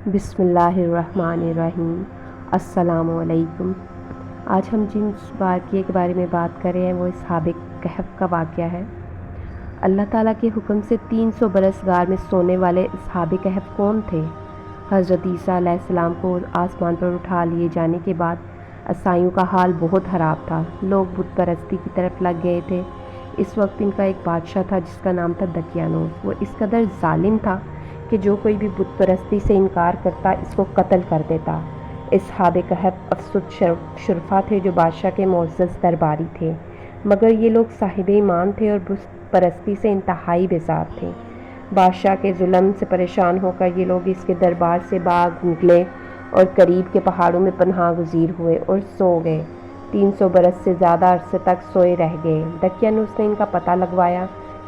بسم اللہ الرحمن الرحیم۔ السلام علیکم۔ آج ہم جس واقعے کے بارے میں بات کر رہے ہیں وہ اصحاب کہف کا واقعہ ہے۔ اللہ تعالیٰ کے حکم سے 300 برس غار میں سونے والے اصحاب کہف کون تھے؟ حضرت عیسیٰ علیہ السلام کو آسمان پر اٹھا لیے جانے کے بعد عیسائیوں کا حال بہت خراب تھا۔ لوگ بت پرستی کی طرف لگ گئے تھے۔ اس وقت ان کا ایک بادشاہ تھا جس کا نام تھا دقیانوس۔ وہ اس قدر ظالم تھا کہ جو کوئی بھی بت پرستی سے انکار کرتا اس کو قتل کر دیتا۔ اصحاب کہف افسد شرفا تھے جو بادشاہ کے معزز درباری تھے، مگر یہ لوگ صاحب ایمان تھے اور بت پرستی سے انتہائی بیزار تھے۔ بادشاہ کے ظلم سے پریشان ہو کر یہ لوگ اس کے دربار سے بھاگ نکلے اور قریب کے پہاڑوں میں پناہ گزیر ہوئے اور سو گئے۔ 300 برس سے زیادہ عرصے تک سوئے رہ گئے۔ دقیانوس نے ان کا پتہ لگوایا۔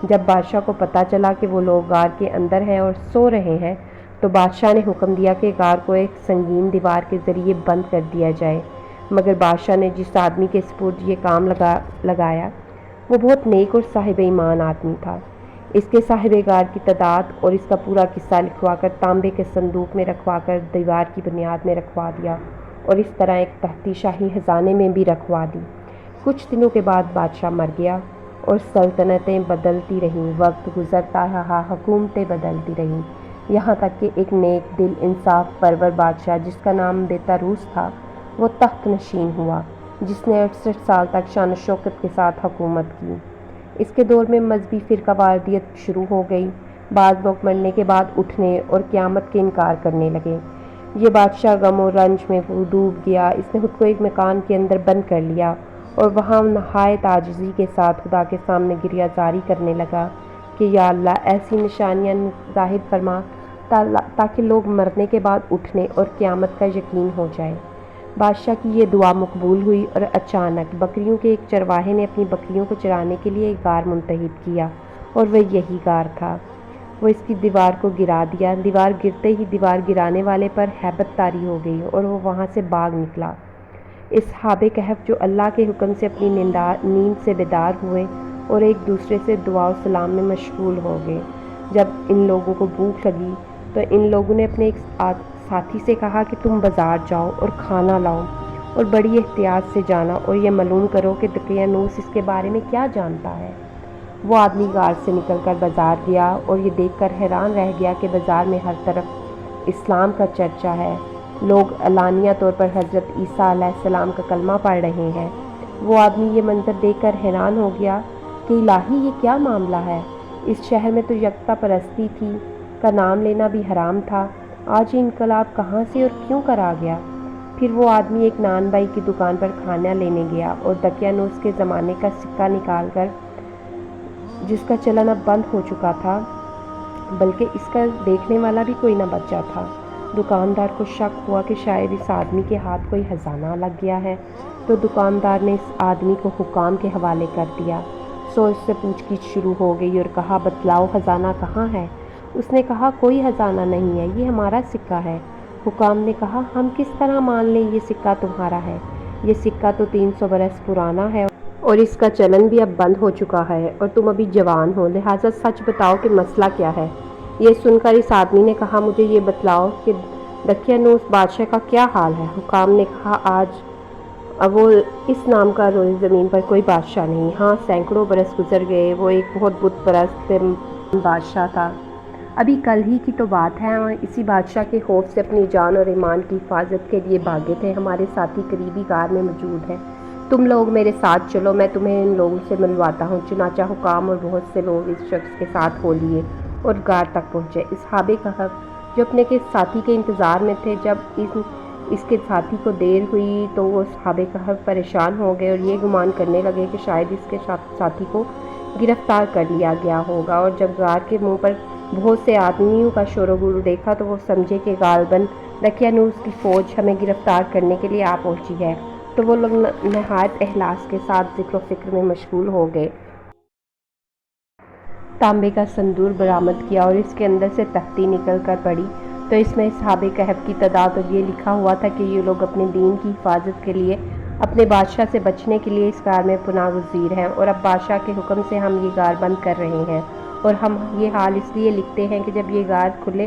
جب بادشاہ کو پتہ چلا کہ وہ لوگ غار کے اندر ہیں اور سو رہے ہیں تو بادشاہ نے حکم دیا کہ غار کو ایک سنگین دیوار کے ذریعے بند کر دیا جائے، مگر بادشاہ نے جس آدمی کے سپرد یہ کام لگایا وہ بہت نیک اور صاحب ایمان آدمی تھا۔ اس کے صاحب غار کی تعداد اور اس کا پورا قصہ لکھوا کر تانبے کے صندوق میں رکھوا کر دیوار کی بنیاد میں رکھوا دیا اور اس طرح ایک تختی شاہی خزانے میں بھی رکھوا دی۔ کچھ دنوں کے بعد بادشاہ مر گیا اور سلطنتیں بدلتی رہیں، وقت گزرتا رہا، حکومتیں بدلتی رہیں، یہاں تک کہ ایک نیک دل انصاف پرور بادشاہ جس کا نام بیتاروس تھا وہ تخت نشین ہوا، جس نے 68 سال تک شان و شوکت کے ساتھ حکومت کی۔ اس کے دور میں مذہبی فرقہ واریت شروع ہو گئی۔ بعض لوگ مرنے کے بعد اٹھنے اور قیامت کے انکار کرنے لگے۔ یہ بادشاہ غم و رنج میں ڈوب گیا۔ اس نے خود کو ایک مکان کے اندر بند کر لیا اور وہاں نہایت عاجزی کے ساتھ خدا کے سامنے گریہ زاری کرنے لگا کہ یا اللہ ایسی نشانیاں ظاہر فرما تاکہ لوگ مرنے کے بعد اٹھنے اور قیامت کا یقین ہو جائے۔ بادشاہ کی یہ دعا مقبول ہوئی اور اچانک بکریوں کے ایک چرواہے نے اپنی بکریوں کو چرانے کے لیے ایک غار منتخب کیا اور وہ یہی غار تھا۔ وہ اس کی دیوار کو گرا دیا۔ دیوار گرتے ہی دیوار گرانے والے پر ہیبت طاری ہو گئی اور وہ وہاں سے بھاگ نکلا۔ اصحاب کہف جو اللہ کے حکم سے اپنی نیند سے بیدار ہوئے اور ایک دوسرے سے دعا و سلام میں مشغول ہو گئے۔ جب ان لوگوں کو بھوک لگی تو ان لوگوں نے اپنے ایک ساتھی سے کہا کہ تم بازار جاؤ اور کھانا لاؤ اور بڑی احتیاط سے جانا اور یہ معلوم کرو کہ دقیانوس اس کے بارے میں کیا جانتا ہے۔ وہ آدمی غار سے نکل کر بازار گیا اور یہ دیکھ کر حیران رہ گیا کہ بازار میں ہر طرف اسلام کا چرچا ہے۔ لوگ علانیہ طور پر حضرت عیسیٰ علیہ السلام کا کلمہ پڑھ رہے ہیں۔ وہ آدمی یہ منظر دیکھ کر حیران ہو گیا کہ الہی یہ کیا معاملہ ہے؟ اس شہر میں تو یکتا پرستی تھی کا نام لینا بھی حرام تھا، آج یہ انقلاب کہاں سے اور کیوں کرا گیا؟ پھر وہ آدمی ایک نان بائی کی دکان پر کھانا لینے گیا اور دقیانوس کے زمانے کا سکہ نکال کر، جس کا چلن اب بند ہو چکا تھا، بلکہ اس کا دیکھنے والا بھی کوئی نہ بچا تھا۔ دکاندار کو شک ہوا کہ شاید اس آدمی کے ہاتھ کوئی خزانہ لگ گیا ہے، تو دکاندار نے اس آدمی کو حکام کے حوالے کر دیا۔ اس سے پوچھ گچھ شروع ہو گئی اور کہا بتلاؤ خزانہ کہاں ہے؟ اس نے کہا کوئی خزانہ نہیں ہے، یہ ہمارا سکہ ہے۔ حکام نے کہا ہم کس طرح مان لیں یہ سکہ تمہارا ہے؟ یہ سکہ تو 300 برس پرانا ہے اور اس کا چلن بھی اب بند ہو چکا ہے اور تم ابھی جوان ہو، لہٰذا سچ بتاؤ کہ مسئلہ کیا ہے۔ یہ سن کر اس آدمی نے کہا مجھے یہ بتلاؤ کہ دقیانوس بادشاہ کا کیا حال ہے؟ حکام نے کہا آج وہ اس نام کا روئے زمین پر کوئی بادشاہ نہیں، ہاں سینکڑوں برس گزر گئے، وہ ایک بہت بت پرست بادشاہ تھا، ابھی کل ہی کی تو بات ہے، اسی بادشاہ کے خوف سے اپنی جان اور ایمان کی حفاظت کے لیے بھاگے تھے۔ ہمارے ساتھی قریبی غار میں موجود ہیں، تم لوگ میرے ساتھ چلو، میں تمہیں ان لوگوں سے ملواتا ہوں۔ چنانچہ حکام اور بہت سے لوگ اس شخص کے ساتھ ہو لیے اور غار تک پہنچے۔ اصحاب کہف جو اپنے کے ساتھی کے انتظار میں تھے، جب اس کے ساتھی کو دیر ہوئی تو وہ اصحاب کہف پریشان ہو گئے اور یہ گمان کرنے لگے کہ شاید اس کے ساتھی کو گرفتار کر لیا گیا ہوگا، اور جب غار کے منہ پر بہت سے آدمیوں کا شور و غل دیکھا تو وہ سمجھے کہ غالباً دقیانوس کی فوج ہمیں گرفتار کرنے کے لیے آ پہنچی ہے، تو وہ لوگ نہایت اخلاص کے ساتھ ذکر و فکر میں مشغول ہو گئے۔ تانبے کا صندوق برآمد کیا اور اس کے اندر سے تختی نکل کر پڑی تو اس میں اصحاب کہف کی تعداد اور یہ لکھا ہوا تھا کہ یہ لوگ اپنے دین کی حفاظت کے لیے اپنے بادشاہ سے بچنے کے لیے اس غار میں پناہ گزیر ہیں، اور اب بادشاہ کے حکم سے ہم یہ غار بند کر رہے ہیں، اور ہم یہ حال اس لیے لکھتے ہیں کہ جب یہ غار کھلے